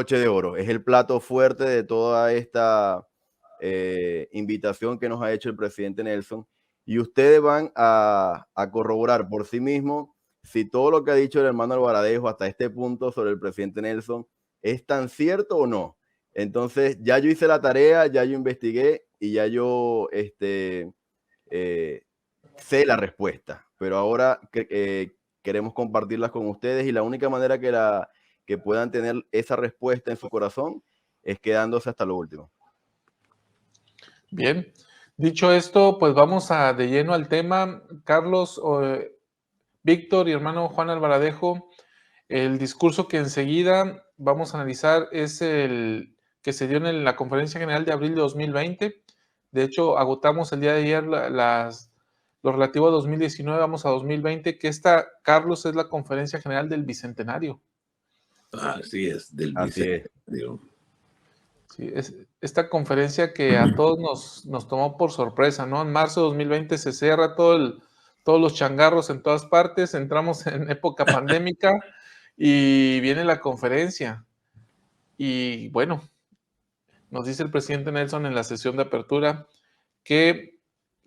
broche de oro, es el plato fuerte de toda esta invitación que nos ha hecho el presidente Nelson. Y ustedes van a corroborar por sí mismos si todo lo que ha dicho el hermano Albaradejo hasta este punto sobre el presidente Nelson es tan cierto o no. Entonces, ya yo hice la tarea, ya yo investigué y ya yo sé la respuesta, pero ahora queremos compartirlas con ustedes y la única manera que puedan tener esa respuesta en su corazón es quedándose hasta lo último. Bien, dicho esto, pues vamos de lleno al tema. Carlos, Víctor y hermano Juan Albaradejo, el discurso que enseguida vamos a analizar es el que se dio en la Conferencia General de abril de 2020. De hecho, agotamos el día de ayer lo relativo a 2019, vamos a 2020, que Carlos, es la Conferencia General del Bicentenario. Así es, del Así Bicentenario. Sí, es esta conferencia que a todos nos tomó por sorpresa, ¿no? En marzo de 2020 se cierra todos los changarros en todas partes, entramos en época pandémica y viene la conferencia. Y bueno, nos dice el presidente Nelson en la sesión de apertura que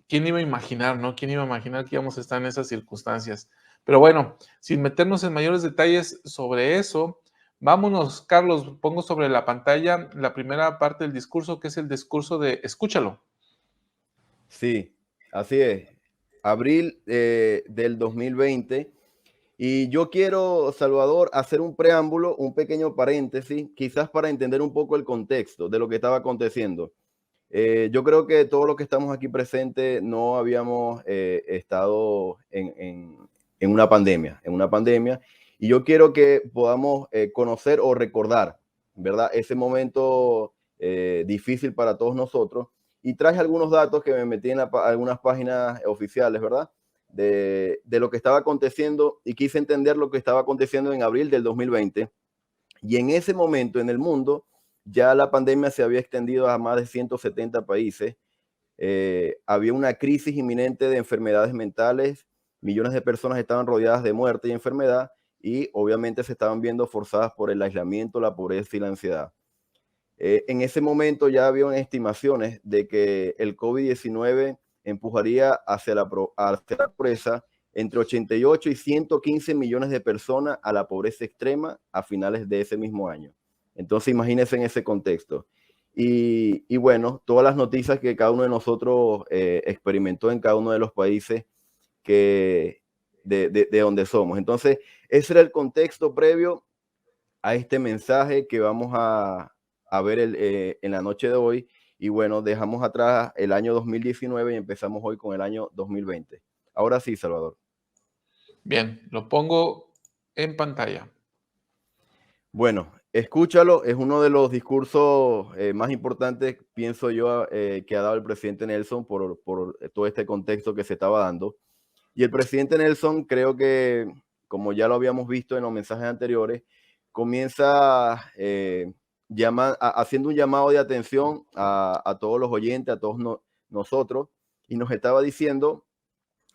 quién iba a imaginar, ¿no? ¿Quién iba a imaginar que íbamos a estar en esas circunstancias? Pero bueno, sin meternos en mayores detalles sobre eso, vámonos, Carlos, pongo sobre la pantalla la primera parte del discurso, que es el discurso de Escúchalo. Sí, así es. Abril del 2020. Y yo quiero, Salvador, hacer un preámbulo, un pequeño paréntesis, quizás para entender un poco el contexto de lo que estaba aconteciendo. Yo creo que todos los que estamos aquí presentes no habíamos estado en una pandemia, y yo quiero que podamos conocer o recordar, ¿verdad? Ese momento difícil para todos nosotros, y traje algunos datos que me metí en algunas páginas oficiales, ¿verdad? De lo que estaba aconteciendo, y quise entender lo que estaba aconteciendo en abril del 2020, y en ese momento en el mundo ya la pandemia se había extendido a más de 170 países. Había una crisis inminente de enfermedades mentales, millones de personas estaban rodeadas de muerte y enfermedad, y obviamente se estaban viendo forzadas por el aislamiento, la pobreza y la ansiedad. En ese momento ya había estimaciones de que el COVID-19 empujaría hacia la pobreza entre 88 y 115 millones de personas a la pobreza extrema a finales de ese mismo año. Entonces imagínense en ese contexto. Y bueno, todas las noticias que cada uno de nosotros experimentó en cada uno de los países de donde somos. Entonces, ese era el contexto previo a este mensaje que vamos a ver en la noche de hoy. Y bueno, dejamos atrás el año 2019 y empezamos hoy con el año 2020. Ahora sí, Salvador. Bien, lo pongo en pantalla. Bueno, escúchalo, es uno de los discursos más importantes, pienso yo, que ha dado el presidente Nelson por todo este contexto que se estaba dando. Y el presidente Nelson, creo que, como ya lo habíamos visto en los mensajes anteriores, comienza haciendo un llamado de atención a todos los oyentes, a todos nosotros, y nos estaba diciendo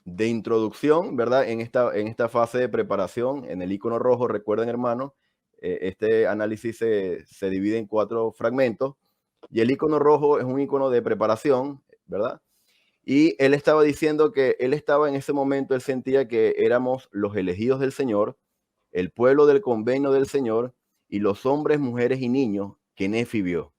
de introducción, ¿verdad? En esta fase de preparación, en el icono rojo, recuerden, hermano, este análisis se divide en 4 fragmentos, y el icono rojo es un icono de preparación, ¿verdad? Y él estaba diciendo que él estaba en ese momento, él sentía que éramos los elegidos del Señor, el pueblo del convenio del Señor, y los hombres, mujeres y niños que Nefi vio.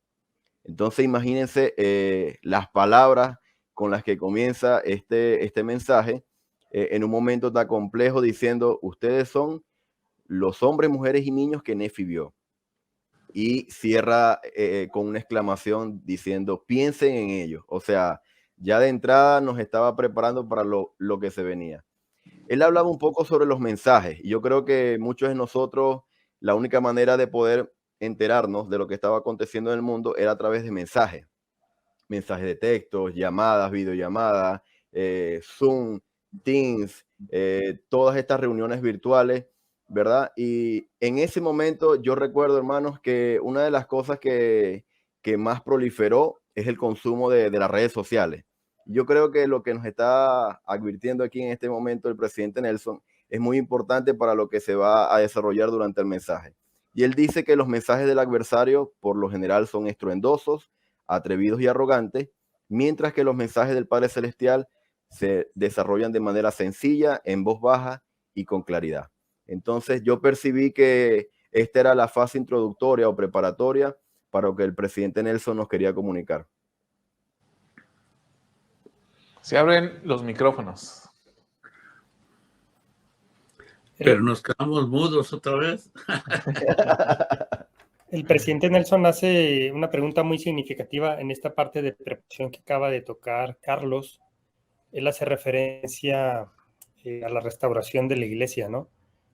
Entonces imagínense las palabras con las que comienza este mensaje en un momento tan complejo, diciendo: ustedes son los hombres, mujeres y niños que Nefi vio. Y cierra con una exclamación diciendo: piensen en ellos. O sea, ya de entrada nos estaba preparando para lo que se venía. Él hablaba un poco sobre los mensajes, y yo creo que muchos de nosotros, la única manera de poder enterarnos de lo que estaba aconteciendo en el mundo era a través de mensajes de textos, llamadas, videollamadas, Zoom, Teams, todas estas reuniones virtuales, ¿verdad? Y en ese momento yo recuerdo, hermanos, que una de las cosas que más proliferó es el consumo de las redes sociales. Yo creo que lo que nos está advirtiendo aquí en este momento el presidente Nelson es muy importante para lo que se va a desarrollar durante el mensaje. Y él dice que los mensajes del adversario por lo general son estruendosos, atrevidos y arrogantes, mientras que los mensajes del Padre Celestial se desarrollan de manera sencilla, en voz baja y con claridad. Entonces yo percibí que esta era la fase introductoria o preparatoria para lo que el presidente Nelson nos quería comunicar. Se abren los micrófonos. Pero nos quedamos mudos otra vez. El presidente Nelson hace una pregunta muy significativa en esta parte de preparación que acaba de tocar Carlos. Él hace referencia a la restauración de la iglesia, ¿no?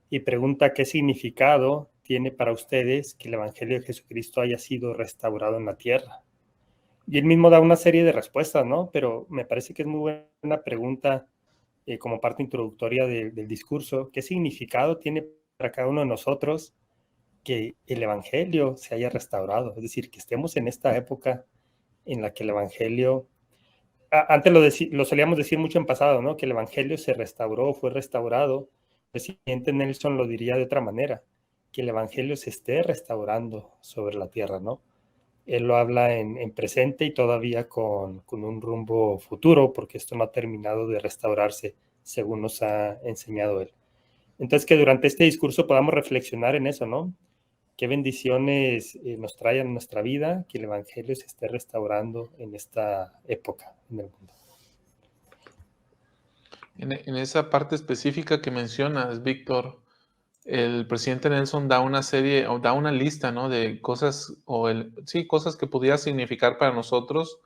Y pregunta qué significado tiene para ustedes que el Evangelio de Jesucristo haya sido restaurado en la tierra. Y él mismo da una serie de respuestas, ¿no? Pero me parece que es muy buena pregunta como parte introductoria del discurso. ¿Qué significado tiene para cada uno de nosotros que el Evangelio se haya restaurado? Es decir, que estemos en esta época en la que el Evangelio... Antes lo solíamos decir mucho en pasado, ¿no? Que el Evangelio se restauró, fue restaurado. El presidente Nelson lo diría de otra manera, que el Evangelio se esté restaurando sobre la tierra, ¿no? Él lo habla en presente y todavía con un rumbo futuro, porque esto no ha terminado de restaurarse, según nos ha enseñado él. Entonces, que durante este discurso podamos reflexionar en eso, ¿no? Qué bendiciones nos trae a nuestra vida que el Evangelio se esté restaurando en esta época en el mundo. En esa parte específica que mencionas, Víctor, el presidente Nelson da una serie, o da una lista, ¿no? De cosas, cosas que pudiera significar para nosotros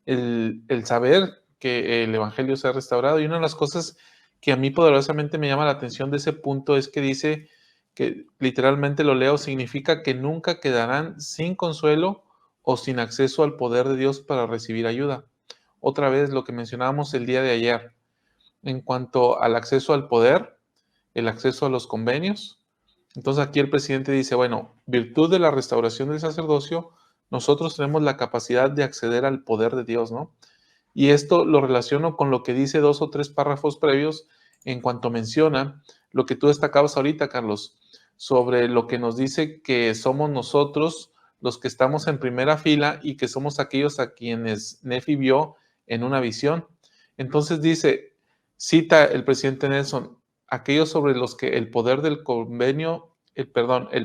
el saber que el Evangelio se ha restaurado. Y una de las cosas que a mí poderosamente me llama la atención de ese punto es que dice que, literalmente lo leo, significa que nunca quedarán sin consuelo o sin acceso al poder de Dios para recibir ayuda. Otra vez lo que mencionábamos el día de ayer, en cuanto al acceso al poder, el acceso a los convenios. Entonces aquí el presidente dice, bueno, virtud de la restauración del sacerdocio, nosotros tenemos la capacidad de acceder al poder de Dios, ¿no? Y esto lo relaciono con lo que dice 2 o 3 párrafos previos en cuanto menciona lo que tú destacabas ahorita, Carlos, sobre lo que nos dice que somos nosotros los que estamos en primera fila y que somos aquellos a quienes Nefi vio en una visión. Entonces dice, cita el presidente Nelson, aquellos sobre los que el poder del convenio, el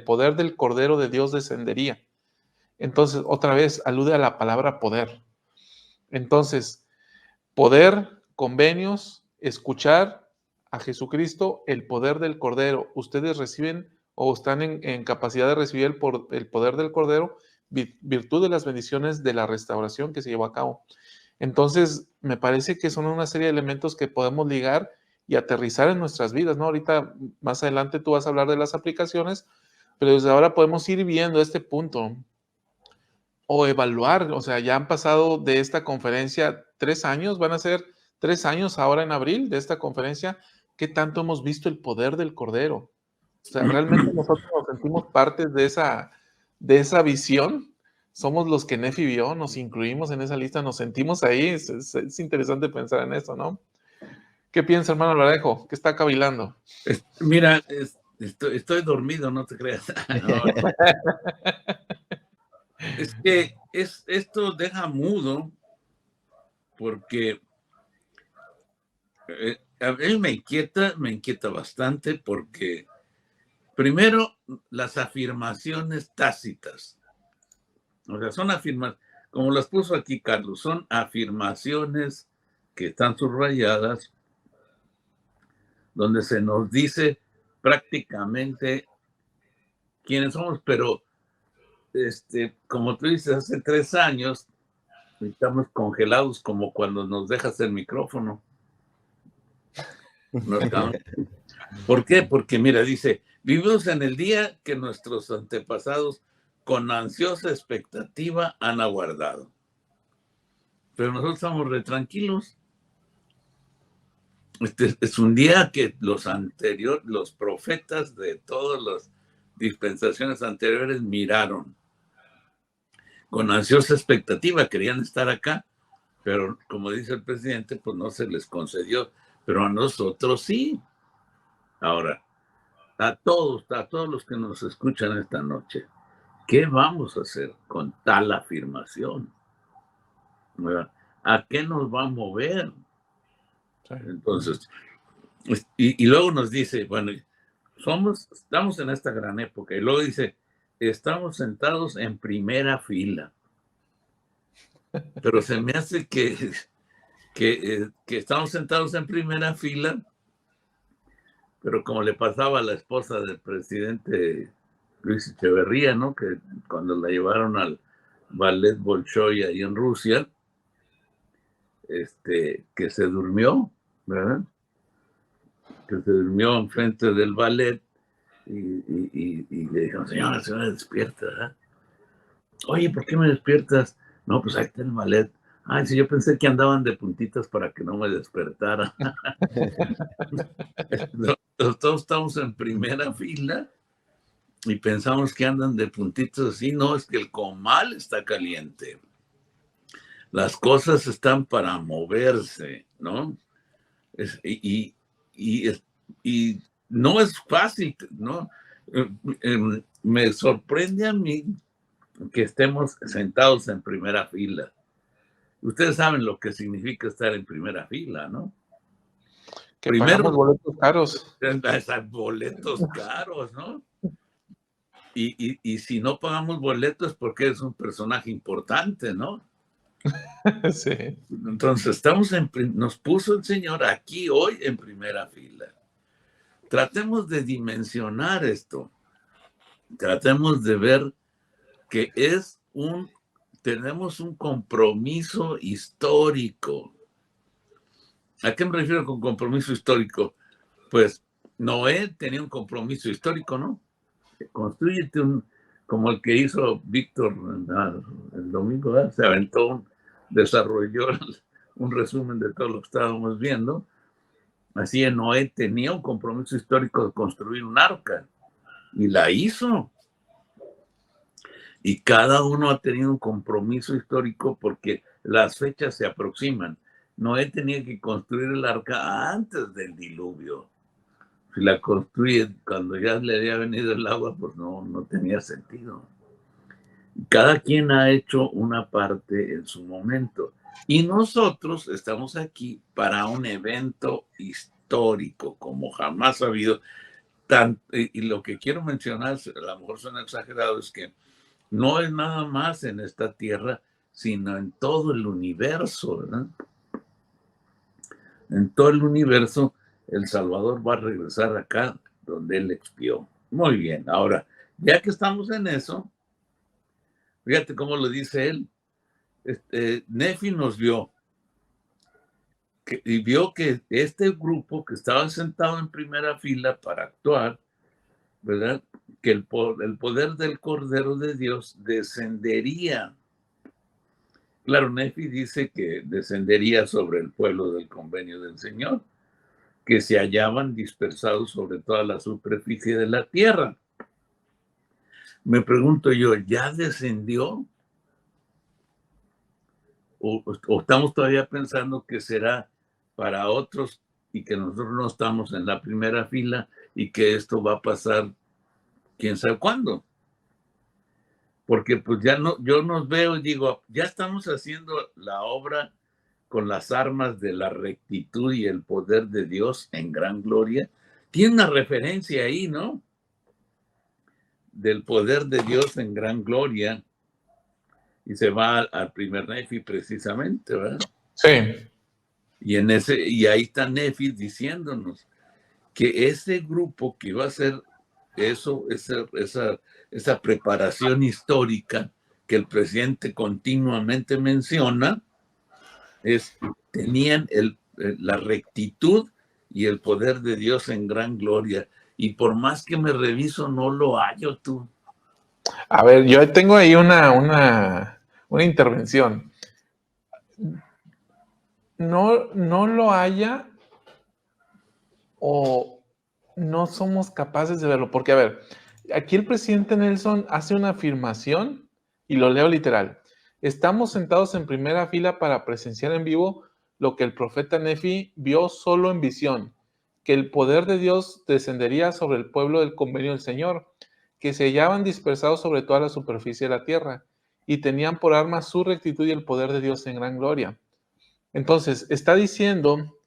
poder del Cordero de Dios descendería. Entonces, otra vez, alude a la palabra poder. Entonces, poder, convenios, escuchar a Jesucristo, el poder del Cordero. Ustedes reciben o están en capacidad de recibir el poder del Cordero, virtud de las bendiciones de la restauración que se llevó a cabo. Entonces, me parece que son una serie de elementos que podemos ligar y aterrizar en nuestras vidas, ¿no? Ahorita, más adelante, tú vas a hablar de las aplicaciones, pero desde ahora podemos ir viendo este punto o evaluar, o sea, ya han pasado de esta conferencia 3 años, van a ser 3 años ahora en abril de esta conferencia. ¿Qué tanto hemos visto el poder del Cordero? O sea, realmente nosotros nos sentimos parte de esa visión. Somos los que Nefi vio, nos incluimos en esa lista, nos sentimos ahí. Es interesante pensar en eso, ¿no? ¿Qué piensa, hermano Alvarejo? ¿Qué está cavilando? Mira, estoy dormido, no te creas. No. Es que esto deja mudo porque a mí me inquieta bastante porque primero las afirmaciones tácitas, o sea, son afirmaciones, como las puso aquí Carlos, son afirmaciones que están subrayadas donde se nos dice prácticamente quiénes somos, pero como tú dices, hace 3 años estamos congelados como cuando nos dejas el micrófono. ¿Por qué? Porque mira, dice, vivimos en el día que nuestros antepasados con ansiosa expectativa han aguardado. Pero nosotros estamos re tranquilos. Es un día que los profetas de todas las dispensaciones anteriores miraron con ansiosa expectativa, querían estar acá, pero como dice el presidente, pues no se les concedió, pero a nosotros sí. Ahora, a todos los que nos escuchan esta noche, ¿qué vamos a hacer con tal afirmación? ¿Verdad? ¿A qué nos va a mover? Sí. Entonces, y luego nos dice, bueno, estamos en esta gran época, y luego dice, estamos sentados en primera fila. Pero se me hace que estamos sentados en primera fila, pero como le pasaba a la esposa del presidente Luis Echeverría, ¿no? Que cuando la llevaron al ballet Bolshoi ahí en Rusia, que se durmió, ¿verdad? Que se durmió enfrente del ballet y le dijeron, señora, despierta, ¿verdad? Oye, ¿por qué me despiertas? No, pues ahí está el ballet. Ay, sí, yo pensé que andaban de puntitas para que no me despertara. Todos estamos en primera fila y pensamos que andan de puntitas así. No, es que el comal está caliente. Las cosas están para moverse, ¿no? Y no es fácil, ¿no? Me sorprende a mí que estemos sentados en primera fila. Ustedes saben lo que significa estar en primera fila, ¿no? Que primero boletos caros. Boletos caros, ¿no? Y si no pagamos boletos porque es un personaje importante, ¿no? Sí. Entonces nos puso el Señor aquí hoy en primera fila. Tratemos de dimensionar esto. Tratemos de ver que tenemos un compromiso histórico. ¿A qué me refiero con compromiso histórico? Pues Noé tenía un compromiso histórico, ¿no? Constrúyete como el que hizo Víctor el domingo, ¿verdad? Se aventó, desarrolló un resumen de todo lo que estábamos viendo. Así Noé tenía un compromiso histórico de construir un arca y la hizo. Y cada uno ha tenido un compromiso histórico porque las fechas se aproximan. Noé tenía que construir el arca antes del diluvio. Si la construye cuando ya le había venido el agua, pues no tenía sentido. Cada quien ha hecho una parte en su momento. Y nosotros estamos aquí para un evento histórico, como jamás ha habido. Y lo que quiero mencionar, a lo mejor suena exagerado, es que no es nada más en esta tierra, sino en todo el universo, ¿verdad? En todo el universo, el Salvador va a regresar acá donde él expió. Muy bien, ahora, ya que estamos en eso, fíjate cómo lo dice él. Nefi nos vio y vio que este grupo que estaba sentado en primera fila para actuar, ¿verdad? Que el poder del Cordero de Dios descendería. Claro, Nefi dice que descendería sobre el pueblo del convenio del Señor, que se hallaban dispersados sobre toda la superficie de la tierra. Me pregunto yo, ¿ya descendió? ¿O estamos todavía pensando que será para otros y que nosotros no estamos en la primera fila y que esto va a pasar quién sabe cuándo? Porque pues yo nos veo y digo, ya estamos haciendo la obra con las armas de la rectitud y el poder de Dios en gran gloria. Tiene una referencia ahí, ¿no? Del poder de Dios en gran gloria. Y se va al primer Nefi precisamente, ¿verdad? Sí. Y ahí está Nefi diciéndonos que ese grupo que iba a hacer eso, esa preparación histórica que el presidente continuamente menciona, tenían la rectitud y el poder de Dios en gran gloria. Y por más que me reviso, no lo hallo tú. A ver, yo tengo ahí una intervención. No lo haya o no somos capaces de verlo. Porque, a ver, aquí el presidente Nelson hace una afirmación y lo leo literal. Estamos sentados en primera fila para presenciar en vivo lo que el profeta Nefi vio solo en visión. que el poder de Dios descendería sobre el pueblo del convenio del Señor, que se hallaban dispersados sobre toda la superficie de la tierra, y tenían por arma su rectitud y el poder de Dios en gran gloria. Entonces, está diciendo,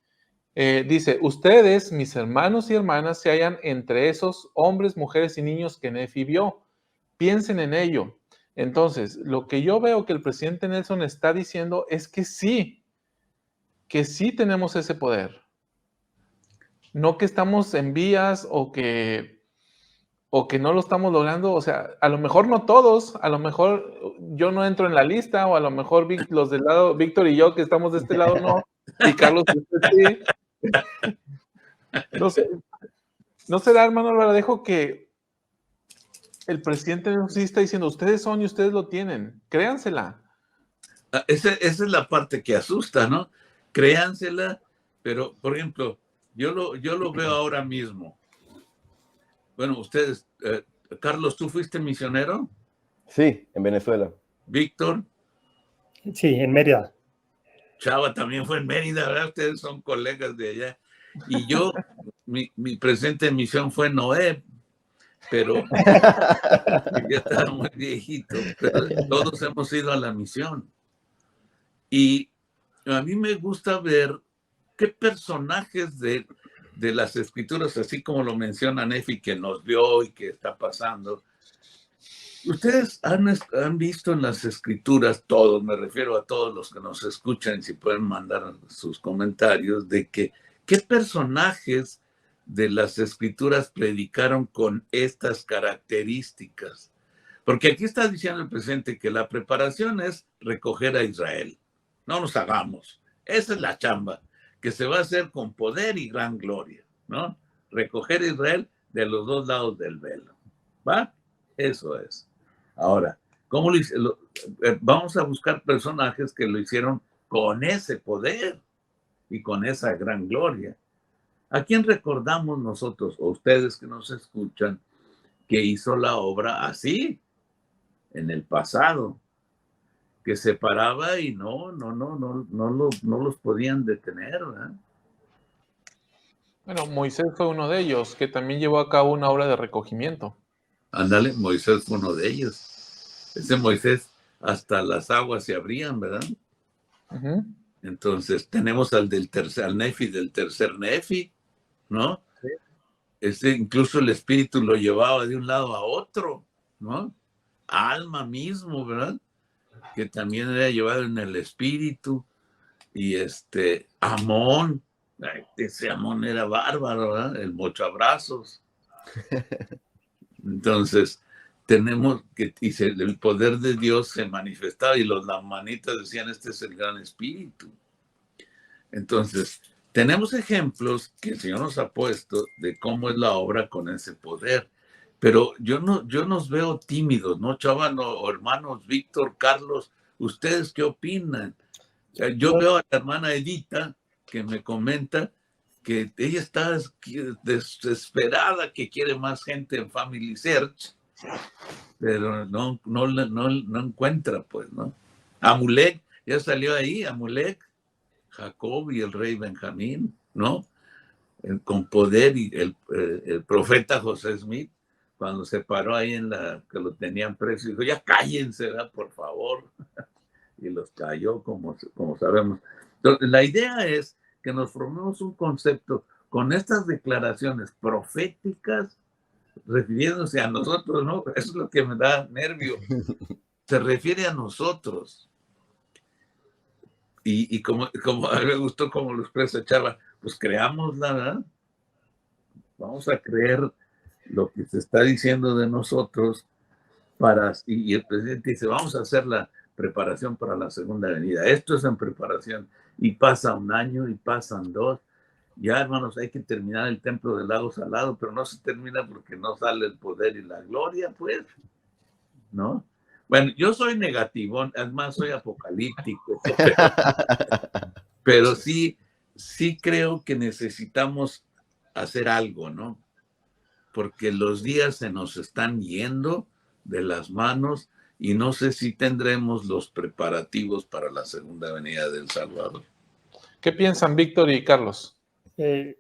dice, ustedes, mis hermanos y hermanas, se hallan entre esos hombres, mujeres y niños que Nefi vio. Piensen en ello. Entonces, lo que yo veo que el presidente Nelson está diciendo es que sí tenemos ese poder. No que estamos en vías o que no lo estamos logrando. O sea, a lo mejor no todos, a lo mejor yo no entro en la lista, o a lo mejor los del lado, Víctor y yo que estamos de este lado no, y Carlos usted sí. No sé, ¿no será, hermano Alvaradejo, que el presidente sí está diciendo, ustedes son y ustedes lo tienen, créansela? Esa es la parte que asusta, ¿no? Créansela, pero, por ejemplo, yo lo veo ahora mismo. Bueno, ustedes, Carlos, ¿tú fuiste misionero? Sí, en Venezuela. Víctor. Sí, en Mérida. Chava también fue en Mérida, ¿verdad? Ustedes son colegas de allá. Y yo, mi presente misión fue en Noé, pero ya estaba muy viejito. Pero todos hemos ido a la misión. Y a mí me gusta ver qué personajes de las escrituras, así como lo menciona Nefi, que nos vio y que está pasando. Ustedes han visto en las escrituras, todos, me refiero a todos los que nos escuchan, si pueden mandar sus comentarios, de que qué personajes de las escrituras predicaron con estas características. Porque aquí está diciendo el presidente que la preparación es recoger a Israel. No nos hagamos. Esa es la chamba, que se va a hacer con poder y gran gloria, ¿no? Recoger a Israel de los dos lados del velo. ¿Va? Eso es. Ahora, ¿cómo lo hice? Vamos a buscar personajes que lo hicieron con ese poder y con esa gran gloria. ¿A quién recordamos nosotros, o ustedes que nos escuchan, que hizo la obra así en el pasado? Que se paraba y no los podían detener, ¿verdad? Bueno, Moisés fue uno de ellos, que también llevó a cabo una obra de recogimiento. Ándale, Moisés fue uno de ellos. Ese Moisés, hasta las aguas se abrían, ¿verdad? Uh-huh. Entonces, tenemos al Nefi del tercer Nefi, ¿no? Sí. Incluso el espíritu lo llevaba de un lado a otro, ¿no? Alma mismo, ¿verdad? Que también era llevado en el espíritu. Y Amón, ese Amón era bárbaro, ¿verdad? El mochabrazos. Entonces, tenemos que, el poder de Dios se manifestaba y los lamanitas decían, este es el gran espíritu. Entonces, tenemos ejemplos que el Señor nos ha puesto de cómo es la obra con ese poder. Pero yo nos veo tímidos, ¿no, chaval? O hermanos Víctor, Carlos, ¿ustedes qué opinan? Yo veo a la hermana Edita que me comenta que ella está desesperada, que quiere más gente en Family Search, pero no encuentra, pues, ¿no? Amulek, ya salió ahí, Amulek, Jacob y el rey Benjamín, ¿no? Con poder, y el profeta José Smith, cuando se paró ahí que lo tenían preso, dijo, ya cállense, ¿verdad? Por favor. Y los cayó, como sabemos. Entonces, la idea es que nos formemos un concepto con estas declaraciones proféticas, refiriéndose a nosotros, ¿no? Eso es lo que me da nervio. Se refiere a nosotros. Y como a mí me gustó como lo expresa Chava, pues creámosla, ¿verdad? Vamos a creer lo que se está diciendo de nosotros y el presidente dice, vamos a hacer la preparación para la segunda venida. Esto es en preparación. Y pasa un año y pasan 2. Ya, hermanos, hay que terminar el templo del lago Salado, pero no se termina porque no sale el poder y la gloria, pues, ¿no? Bueno, yo soy negativo, además soy apocalíptico, pero sí creo que necesitamos hacer algo, ¿no? Porque los días se nos están yendo de las manos y no sé si tendremos los preparativos para la segunda venida del Salvador. ¿Qué piensan Víctor y Carlos? En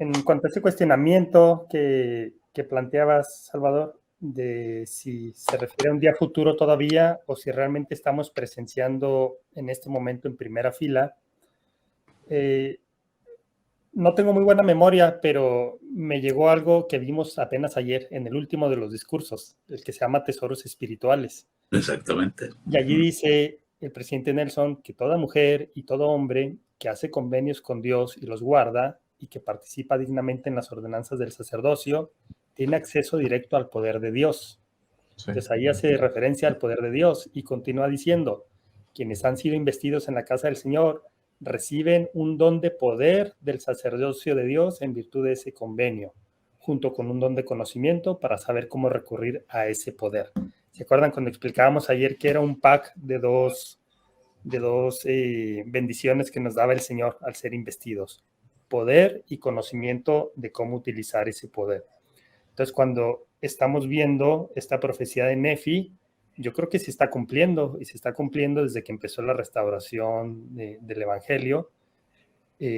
En cuanto a ese cuestionamiento que planteabas, Salvador, de si se refiere a un día futuro todavía o si realmente estamos presenciando en este momento en primera fila, no tengo muy buena memoria, pero me llegó algo que vimos apenas ayer en el último de los discursos, el que se llama Tesoros Espirituales. Exactamente. Y allí dice el presidente Nelson que toda mujer y todo hombre que hace convenios con Dios y los guarda y que participa dignamente en las ordenanzas del sacerdocio, tiene acceso directo al poder de Dios. Sí. Entonces ahí hace referencia al poder de Dios y continúa diciendo, quienes han sido investidos en la casa del Señor reciben un don de poder del sacerdocio de Dios en virtud de ese convenio, junto con un don de conocimiento para saber cómo recurrir a ese poder. ¿Se acuerdan cuando explicábamos ayer que era un pack de dos bendiciones que nos daba el Señor al ser investidos? Poder y conocimiento de cómo utilizar ese poder. Entonces, cuando estamos viendo esta profecía de Nefi, yo creo que se está cumpliendo, y se está cumpliendo desde que empezó la restauración del Evangelio.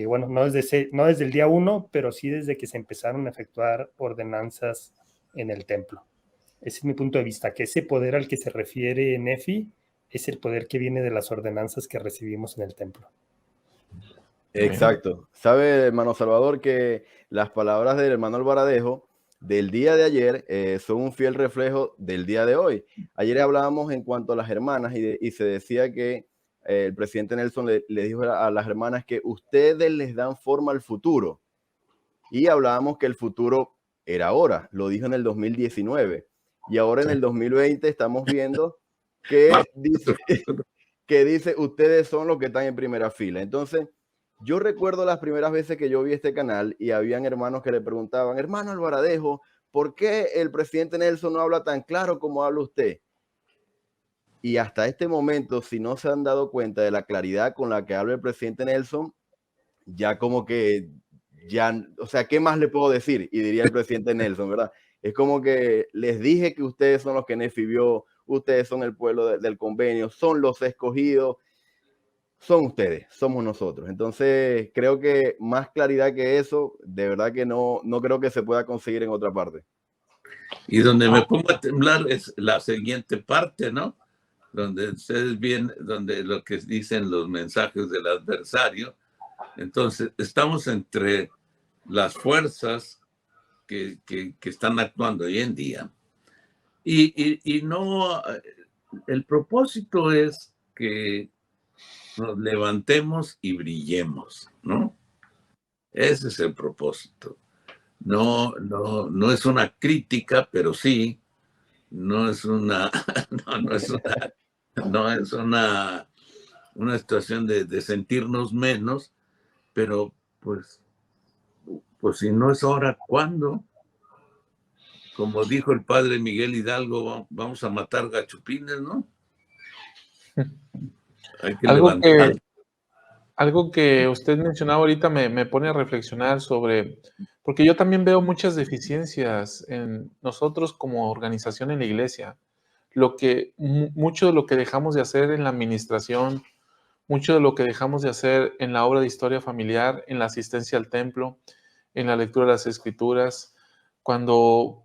Bueno, no desde el día 1, pero sí desde que se empezaron a efectuar ordenanzas en el templo. Ese es mi punto de vista, que ese poder al que se refiere Nefi es el poder que viene de las ordenanzas que recibimos en el templo. Exacto. Sabe, hermano Salvador, que las palabras del hermano Alvaradejo del día de ayer son un fiel reflejo del día de hoy. Ayer hablábamos en cuanto a las hermanas y se decía que el presidente Nelson le dijo a las hermanas que ustedes les dan forma al futuro. Y hablábamos que el futuro era ahora, lo dijo en el 2019. Y ahora en el 2020 estamos viendo que dice ustedes son los que están en primera fila. Entonces, yo recuerdo las primeras veces que yo vi este canal y habían hermanos que le preguntaban, hermano Alvaradejo, ¿por qué el presidente Nelson no habla tan claro como habla usted? Y hasta este momento, si no se han dado cuenta de la claridad con la que habla el presidente Nelson, ya como que, o sea, ¿qué más le puedo decir? Y diría el presidente Nelson, ¿verdad? Es como que les dije que ustedes son los que Nefi vio, ustedes son el pueblo del convenio, son los escogidos, son ustedes, somos nosotros. Entonces, creo que más claridad que eso, de verdad que no creo que se pueda conseguir en otra parte. Y donde me pongo a temblar es la siguiente parte, ¿no? Donde ustedes ven, donde lo que dicen los mensajes del adversario. Entonces, estamos entre las fuerzas que están actuando hoy en día. Y no, el propósito es que nos levantemos y brillemos, ¿no? Ese es el propósito. No es una crítica, pero sí, no es una situación de sentirnos menos, pero pues si no es ahora, ¿cuándo? Como dijo el padre Miguel Hidalgo, vamos a matar gachupines, ¿no? Hay que levantar. Algo que usted mencionaba ahorita me pone a reflexionar sobre, porque yo también veo muchas deficiencias en nosotros como organización en la iglesia. Mucho de lo que dejamos de hacer en la administración, mucho de lo que dejamos de hacer en la obra de historia familiar, en la asistencia al templo, en la lectura de las escrituras, cuando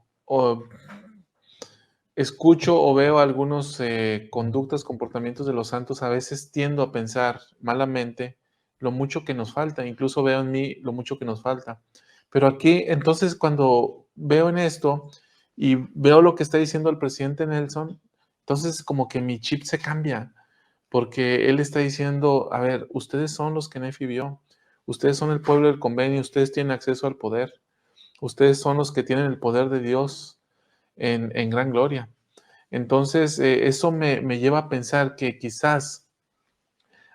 escucho o veo algunos conductas, comportamientos de los santos, a veces tiendo a pensar malamente lo mucho que nos falta, incluso veo en mí lo mucho que nos falta. Pero aquí, entonces, cuando veo en esto y veo lo que está diciendo el presidente Nelson, entonces como que mi chip se cambia, porque él está diciendo, a ver, ustedes son los que Nefi vio, ustedes son el pueblo del convenio, ustedes tienen acceso al poder, ustedes son los que tienen el poder de Dios en gran gloria. Entonces, eso me lleva a pensar que quizás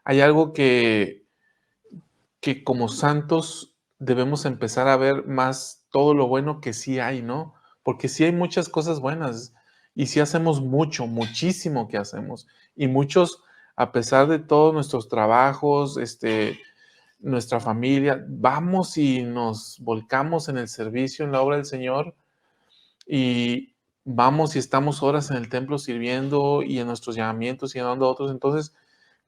hay algo que como santos debemos empezar a ver más todo lo bueno que sí hay, ¿no? Porque sí hay muchas cosas buenas y sí hacemos mucho, muchísimo que hacemos. Y muchos, a pesar de todos nuestros trabajos, nuestra familia, vamos y nos volcamos en el servicio, en la obra del Señor, y vamos y estamos horas en el templo sirviendo y en nuestros llamamientos y ayudando a otros. Entonces,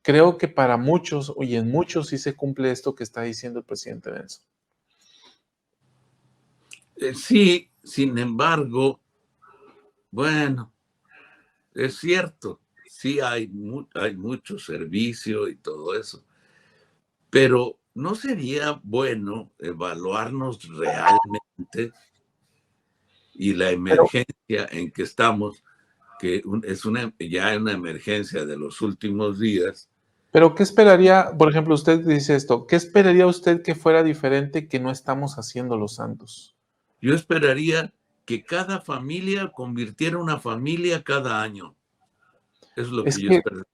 creo que para muchos y en muchos sí se cumple esto que está diciendo el presidente Nelson. Sí, sin embargo, bueno, es cierto, sí hay mucho servicio y todo eso, pero ¿no sería bueno evaluarnos realmente y la Pero, emergencia en que estamos, que es ya una emergencia de los últimos días? pero ¿qué esperaría, por ejemplo, usted dice esto, ¿qué esperaría usted que fuera diferente que no estamos haciendo los santos? Yo esperaría que cada familia convirtiera una familia cada año. Eso es lo Es que yo que espero.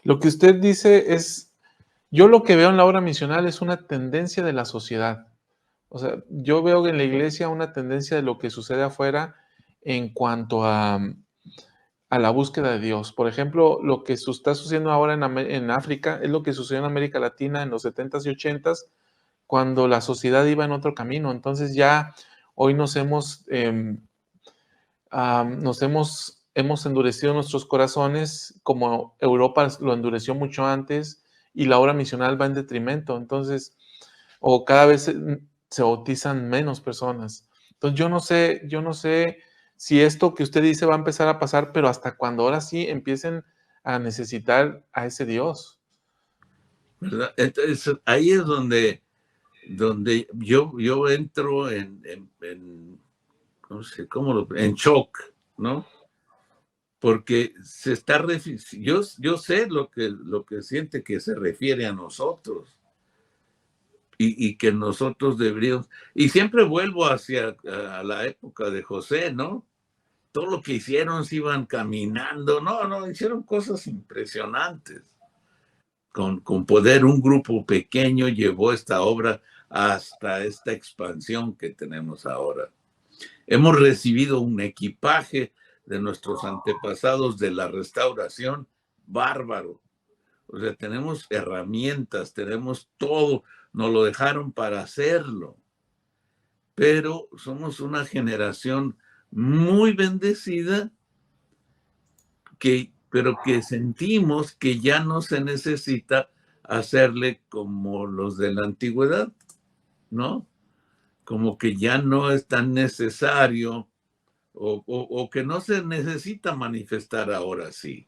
lo que usted dice es, yo lo que veo en la obra misional es una tendencia de la sociedad. O sea, yo veo en la iglesia una tendencia de lo que sucede afuera en cuanto a la búsqueda de Dios. Por ejemplo, lo que está sucediendo ahora en África es lo que sucedió en América Latina en los 70s y 80s, cuando la sociedad iba en otro camino. Entonces ya hoy hemos endurecido nuestros corazones, como Europa lo endureció mucho antes, y la obra misional va en detrimento. Entonces, o cada vez se bautizan menos personas. Entonces, yo no sé si esto que usted dice va a empezar a pasar, pero hasta cuando ahora sí empiecen a necesitar a ese Dios. ¿Verdad? Entonces, ahí es donde yo entro no sé, en shock, ¿no? Porque yo sé lo que siente que se refiere a nosotros y que nosotros deberíamos, y siempre vuelvo hacia a la época de José, ¿no? Todo lo que hicieron, se iban caminando, no, hicieron cosas impresionantes. Con poder, un grupo pequeño llevó esta obra hasta esta expansión que tenemos ahora. Hemos recibido un equipaje de nuestros antepasados de la restauración bárbaro. O sea, tenemos herramientas, tenemos todo, nos lo dejaron para hacerlo. Pero somos una generación muy bendecida pero que sentimos que ya no se necesita hacerle como los de la antigüedad, ¿no? Como que ya no es tan necesario o que no se necesita manifestar ahora sí.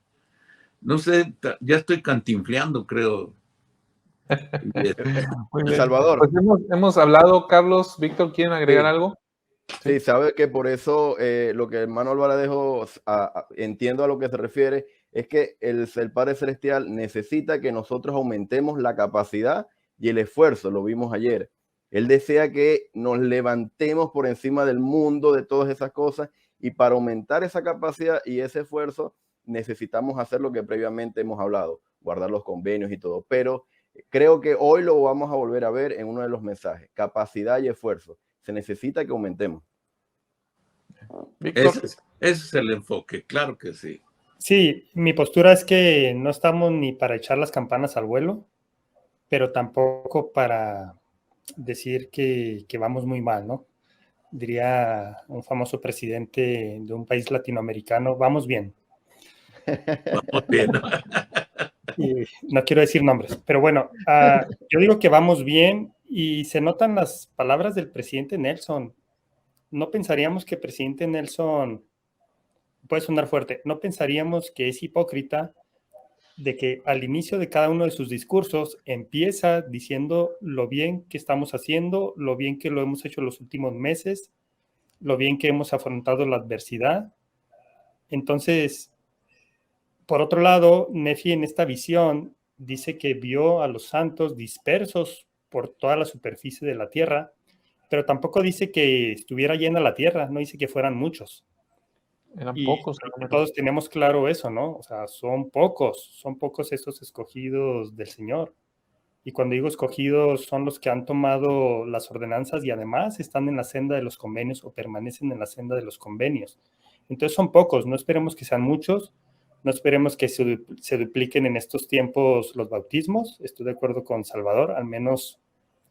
No sé, ya estoy cantinfleando, creo. Muy bien. Salvador. Pues hemos hablado, Carlos, Víctor, ¿quieren agregar Sí. algo? Sí, sabe que por eso lo que el hermano Alvaradejo entiendo a lo que se refiere es que el Padre Celestial necesita que nosotros aumentemos la capacidad y el esfuerzo, lo vimos ayer. Él desea que nos levantemos por encima del mundo, de todas esas cosas, y para aumentar esa capacidad y ese esfuerzo necesitamos hacer lo que previamente hemos hablado, guardar los convenios y todo. Pero creo que hoy lo vamos a volver a ver en uno de los mensajes, capacidad y esfuerzo. Se necesita que aumentemos. Víctor. Ese es el enfoque, claro que sí. Sí, mi postura es que no estamos ni para echar las campanas al vuelo, pero tampoco para decir que vamos muy mal, ¿no? Diría un famoso presidente de un país latinoamericano, vamos bien. Vamos bien. Y no quiero decir nombres, pero bueno, yo digo que vamos bien y se notan las palabras del presidente Nelson. No pensaríamos que el presidente Nelson, puede sonar fuerte, no pensaríamos que es hipócrita de que al inicio de cada uno de sus discursos empieza diciendo lo bien que estamos haciendo, lo bien que lo hemos hecho los últimos meses, lo bien que hemos afrontado la adversidad. Entonces, por otro lado, Nefi en esta visión dice que vio a los santos dispersos por toda la superficie de la tierra, pero tampoco dice que estuviera llena la tierra, no dice que fueran muchos. Eran Y pocos. todos tenemos claro eso, ¿no? O sea, son pocos esos escogidos del Señor. Y cuando digo escogidos, son los que han tomado las ordenanzas y además están en la senda de los convenios o permanecen en la senda de los convenios. Entonces son pocos, no esperemos que sean muchos, no esperemos que se dupliquen en estos tiempos los bautismos. Estoy de acuerdo con Salvador, al menos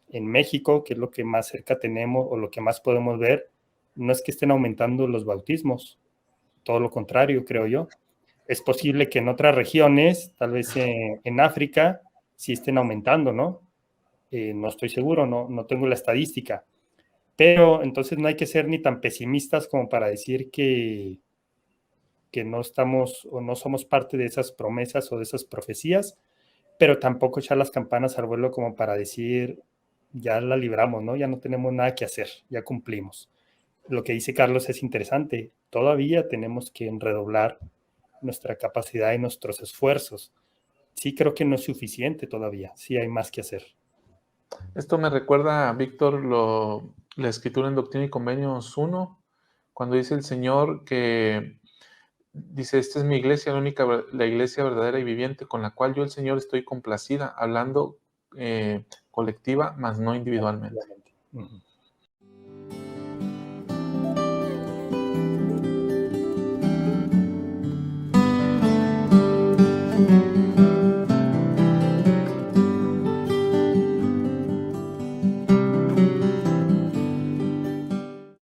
en México, que es lo que más cerca tenemos o lo que más podemos ver, no es que estén aumentando los bautismos, todo lo contrario, creo yo. Es posible que en otras regiones, tal vez en África, sí estén aumentando, ¿no? No estoy seguro, no tengo la estadística. Pero entonces no hay que ser ni tan pesimistas como para decir que no estamos o no somos parte de esas promesas o de esas profecías, pero tampoco echar las campanas al vuelo como para decir, ya la libramos, ¿no? Ya no tenemos nada que hacer, ya cumplimos. Lo que dice Carlos es interesante. Todavía tenemos que redoblar nuestra capacidad y nuestros esfuerzos. Sí, creo que no es suficiente todavía. Sí hay más que hacer. Esto me recuerda a Víctor la escritura en Doctrina y Convenios 1, cuando dice el Señor que dice, esta es mi iglesia, la iglesia verdadera y viviente, con la cual yo, el Señor, estoy complacida, hablando colectiva, mas no individualmente. Uh-huh.